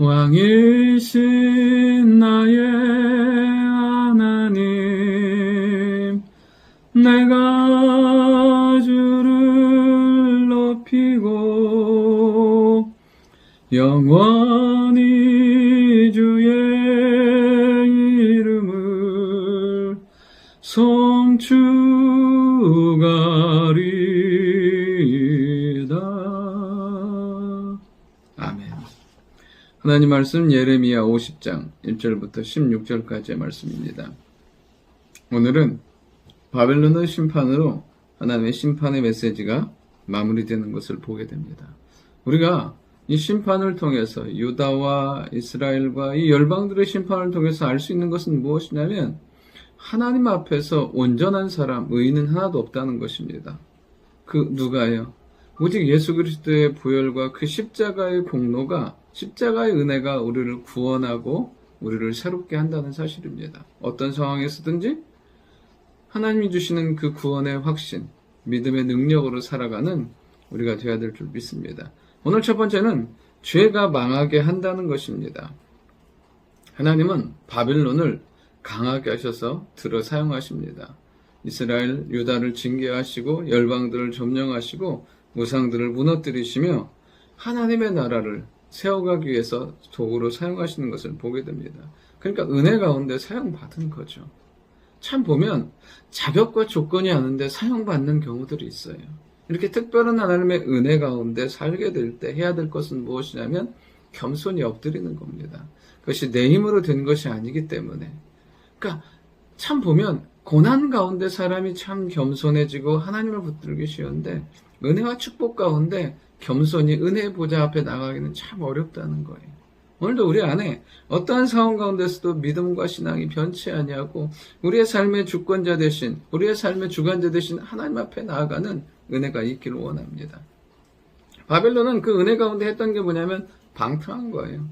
왕이신 나의 하나님, 내가 주를 높이고 영원히 주의 이름을 송축하리이다. 아멘. 하나님 말씀 예레미야 50장 1절부터 16절까지의 말씀입니다. 오늘은 바벨론의 심판으로 하나님의 심판의 메시지가 마무리되는 것을 보게 됩니다. 우리가 이 심판을 통해서 유다와 이스라엘과 이 열방들의 심판을 통해서 알 수 있는 것은 무엇이냐면 하나님 앞에서 온전한 사람, 의인은 하나도 없다는 것입니다. 그 누가요? 오직 예수 그리스도의 부활과 그 십자가의 공로가, 십자가의 은혜가 우리를 구원하고 우리를 새롭게 한다는 사실입니다. 어떤 상황에서든지 하나님이 주시는 그 구원의 확신, 믿음의 능력으로 살아가는 우리가 되어야 될 줄 믿습니다. 오늘 첫 번째는 죄가 망하게 한다는 것입니다. 하나님은 바벨론을 강하게 하셔서 들어 사용하십니다. 이스라엘, 유다를 징계하시고 열방들을 점령하시고 우상들을 무너뜨리시며 하나님의 나라를 세워가기 위해서 도구로 사용하시는 것을 보게 됩니다. 그러니까 은혜 가운데 사용받은 거죠. 참 보면 자격과 조건이 아는데 사용받는 경우들이 있어요. 이렇게 특별한 하나님의 은혜 가운데 살게 될 때 해야 될 것은 무엇이냐면 겸손히 엎드리는 겁니다. 그것이 내 힘으로 된 것이 아니기 때문에. 그러니까 참 보면 고난 가운데 사람이 참 겸손해지고 하나님을 붙들기 쉬운데 은혜와 축복 가운데 겸손히 은혜의 보좌 앞에 나가기는 참 어렵다는 거예요. 오늘도 우리 안에 어떠한 상황 가운데서도 믿음과 신앙이 변치 아니하고 우리의 삶의 주권자 되신, 우리의 삶의 주관자 되신 하나님 앞에 나아가는 은혜가 있기를 원합니다. 바벨론은 그 은혜 가운데 했던 게 뭐냐면 방탕한 거예요.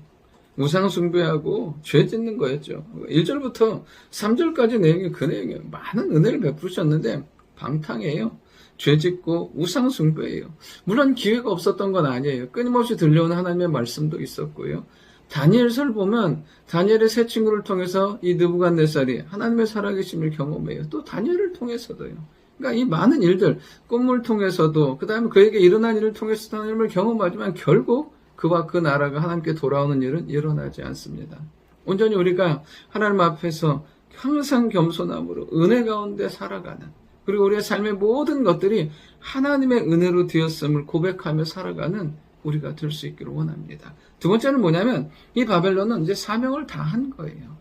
우상 숭배하고 죄 짓는 거였죠. 1절부터 3절까지 내용이 그 내용이에요. 많은 은혜를 베푸셨는데 방탕이에요. 죄 짓고 우상 숭배예요. 물론 기회가 없었던 건 아니에요. 끊임없이 들려오는 하나님의 말씀도 있었고요. 다니엘서를 보면 다니엘의 세 친구를 통해서 이 느부갓네살이 하나님의 살아계심을 경험해요. 또 다니엘을 통해서도요. 그러니까 이 많은 일들, 꿈을 통해서도 그 다음에 그에게 일어난 일을 통해서 하나님을 경험하지만 결국 그와 그 나라가 하나님께 돌아오는 일은 일어나지 않습니다. 온전히 우리가 하나님 앞에서 항상 겸손함으로 은혜 가운데 살아가는, 그리고 우리의 삶의 모든 것들이 하나님의 은혜로 되었음을 고백하며 살아가는 우리가 될 수 있기를 원합니다. 두 번째는 뭐냐면 이 바벨론은 이제 사명을 다한 거예요.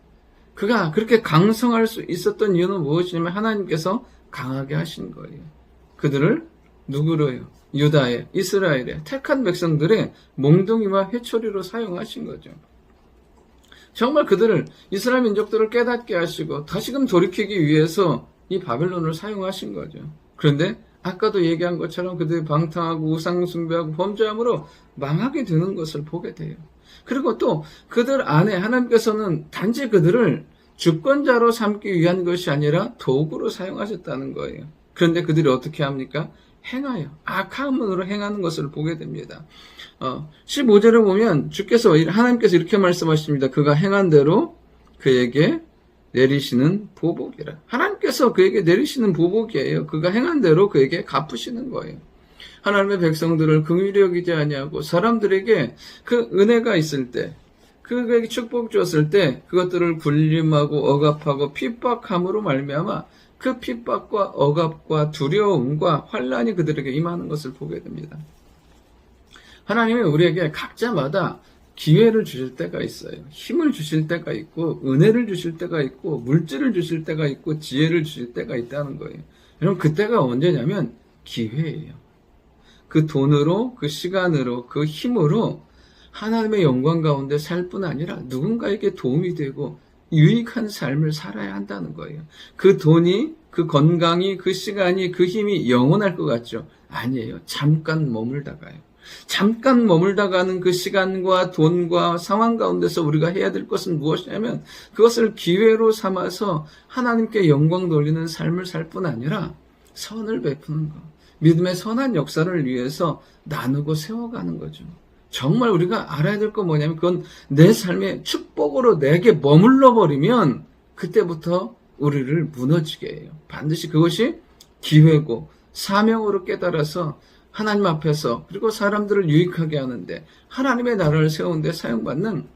그가 그렇게 강성할 수 있었던 이유는 무엇이냐면 하나님께서 강하게 하신 거예요. 그들을 누구로요? 유다의, 이스라엘의 택한 백성들의 몽둥이와 회초리로 사용하신 거죠. 정말 그들을, 이스라엘 민족들을 깨닫게 하시고 다시금 돌이키기 위해서 이 바벨론을 사용하신 거죠. 그런데 아까도 얘기한 것처럼 그들이 방탕하고 우상 숭배하고 범죄함으로 망하게 되는 것을 보게 돼요. 그리고 또 그들 안에 하나님께서는 단지 그들을 주권자로 삼기 위한 것이 아니라 도구로 사용하셨다는 거예요. 그런데 그들이 어떻게 합니까? 행하여 악한 문으로 행하는 것을 보게 됩니다. 15절에 보면 하나님께서 이렇게 말씀하십니다. 그가 행한 대로 그에게 내리시는 보복이라. 하나님께서 그에게 내리시는 보복이에요. 그가 행한 대로 그에게 갚으시는 거예요. 하나님의 백성들을 긍휼히 여기지 아니하고 사람들에게 그 은혜가 있을 때, 그에게 축복 주었을 때 그것들을 굴림하고 억압하고 핍박함으로 말미암아 그 핍박과 억압과 두려움과 환난이 그들에게 임하는 것을 보게 됩니다. 하나님이 우리에게 각자마다 기회를 주실 때가 있어요. 힘을 주실 때가 있고 은혜를 주실 때가 있고 물질을 주실 때가 있고 지혜를 주실 때가 있다는 거예요. 여러분 그때가 언제냐면 기회예요. 그 돈으로, 그 시간으로, 그 힘으로 하나님의 영광 가운데 살 뿐 아니라 누군가에게 도움이 되고 유익한 삶을 살아야 한다는 거예요. 그 돈이, 그 건강이, 그 시간이, 그 힘이 영원할 것 같죠? 아니에요. 잠깐 머물다가요. 잠깐 머물다가는 그 시간과 돈과 상황 가운데서 우리가 해야 될 것은 무엇이냐면 그것을 기회로 삼아서 하나님께 영광 돌리는 삶을 살 뿐 아니라 선을 베푸는 것, 믿음의 선한 역사를 위해서 나누고 세워가는 거죠. 정말 우리가 알아야 될 건 뭐냐면 그건 내 삶의 축복으로 내게 머물러 버리면 그때부터 우리를 무너지게 해요. 반드시 그것이 기회고 사명으로 깨달아서 하나님 앞에서 그리고 사람들을 유익하게 하는데 하나님의 나라를 세우는데 사용받는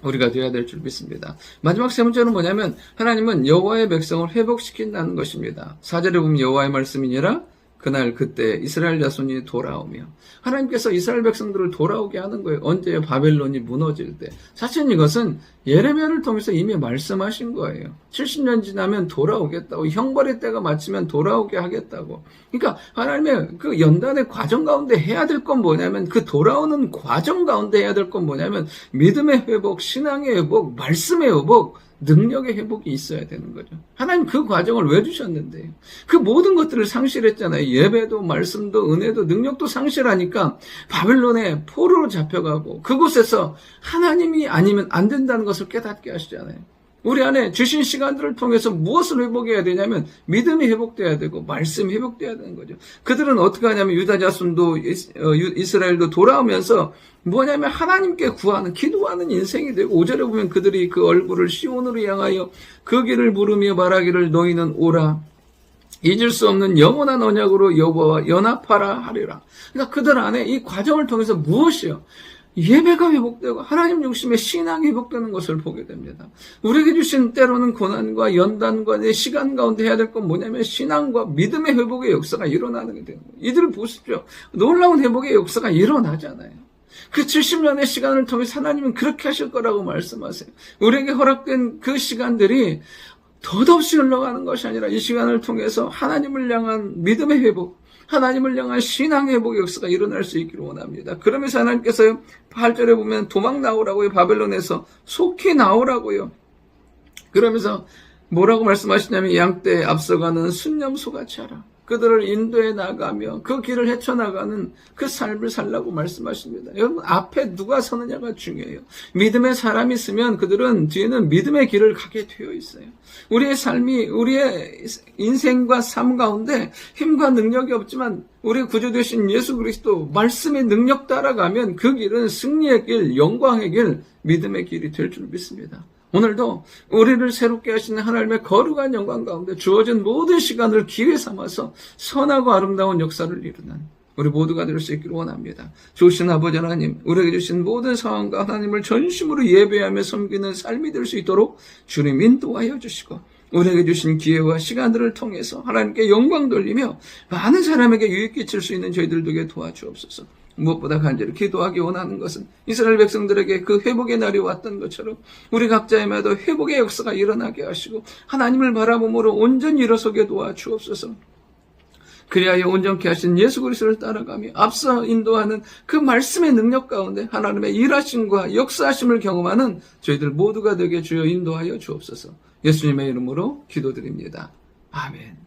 우리가 되어야 될 줄 믿습니다. 마지막 세 번째는 뭐냐면 하나님은 여호와의 백성을 회복시킨다는 것입니다. 4절에 보면 여호와의 말씀이니라 그날 그때 이스라엘 자손이 돌아오며 하나님께서 이스라엘 백성들을 돌아오게 하는 거예요. 언제 바벨론이 무너질 때. 사실 이것은 예레미야를 통해서 이미 말씀하신 거예요. 70년 지나면 돌아오겠다고 형벌의 때가 마치면 돌아오게 하겠다고. 그러니까 하나님의 그 연단의 과정 가운데 해야 될 건 뭐냐면 그 돌아오는 과정 가운데 해야 될 건 뭐냐면 믿음의 회복, 신앙의 회복, 말씀의 회복, 능력의 회복이 있어야 되는 거죠. 하나님 그 과정을 왜 주셨는데요? 그 모든 것들을 상실했잖아요. 예배도 말씀도 은혜도 능력도 상실하니까 바벨론의 포로로 잡혀가고 그곳에서 하나님이 아니면 안 된다는 것을 깨닫게 하시잖아요. 우리 안에 주신 시간들을 통해서 무엇을 회복해야 되냐면 믿음이 회복돼야 되고 말씀이 회복돼야 되는 거죠. 그들은 어떻게 하냐면 유다 자손도 이스라엘도 돌아오면서 뭐냐면 하나님께 구하는 기도하는 인생이 되고 5절에 보면 그들이 그 얼굴을 시온으로 향하여 그 길을 부르며 말하기를 너희는 오라 잊을 수 없는 영원한 언약으로 여호와와 연합하라 하리라. 그러니까 그들 안에 이 과정을 통해서 무엇이요? 예배가 회복되고 하나님 중심의 신앙이 회복되는 것을 보게 됩니다. 우리에게 주신 때로는 고난과 연단과 내 시간 가운데 해야 될 건 뭐냐면 신앙과 믿음의 회복의 역사가 일어나는 게 되는 거예요. 이들을 보십시오. 놀라운 회복의 역사가 일어나잖아요. 그 70년의 시간을 통해서 하나님은 그렇게 하실 거라고 말씀하세요. 우리에게 허락된 그 시간들이 덧없이 흘러가는 것이 아니라 이 시간을 통해서 하나님을 향한 믿음의 회복, 하나님을 향한 신앙의 회복의 역사가 일어날 수 있기를 원합니다. 그러면서 하나님께서 8절에 보면 도망 나오라고요. 바벨론에서 속히 나오라고요. 그러면서 뭐라고 말씀하시냐면 양떼에 앞서가는 순념소같이 하라. 그들을 인도해 나가며 그 길을 헤쳐나가는 그 삶을 살라고 말씀하십니다. 여러분 앞에 누가 서느냐가 중요해요. 믿음의 사람이 있으면 그들은 뒤에는 믿음의 길을 가게 되어 있어요. 우리의 삶이 우리의 인생과 삶 가운데 힘과 능력이 없지만 우리 구주되신 예수 그리스도 말씀의 능력 따라가면 그 길은 승리의 길, 영광의 길, 믿음의 길이 될 줄 믿습니다. 오늘도 우리를 새롭게 하시는 하나님의 거룩한 영광 가운데 주어진 모든 시간을 기회 삼아서 선하고 아름다운 역사를 이루는 우리 모두가 될 수 있기를 원합니다. 좋으신 아버지 하나님, 우리에게 주신 모든 상황과 하나님을 전심으로 예배하며 섬기는 삶이 될 수 있도록 주님 인도하여 주시고 우리에게 주신 기회와 시간들을 통해서 하나님께 영광 돌리며 많은 사람에게 유익 끼칠 수 있는 저희들 되게 도와주옵소서. 무엇보다 간절히 기도하기 원하는 것은 이스라엘 백성들에게 그 회복의 날이 왔던 것처럼 우리 각자에마다 회복의 역사가 일어나게 하시고 하나님을 바라봄으로 온전히 일어서게 도와주옵소서. 그리하여 온전케 하신 예수 그리스도를 따라가며 앞서 인도하는 그 말씀의 능력 가운데 하나님의 일하심과 역사하심을 경험하는 저희들 모두가 되게 주여 인도하여 주옵소서. 예수님의 이름으로 기도드립니다. 아멘.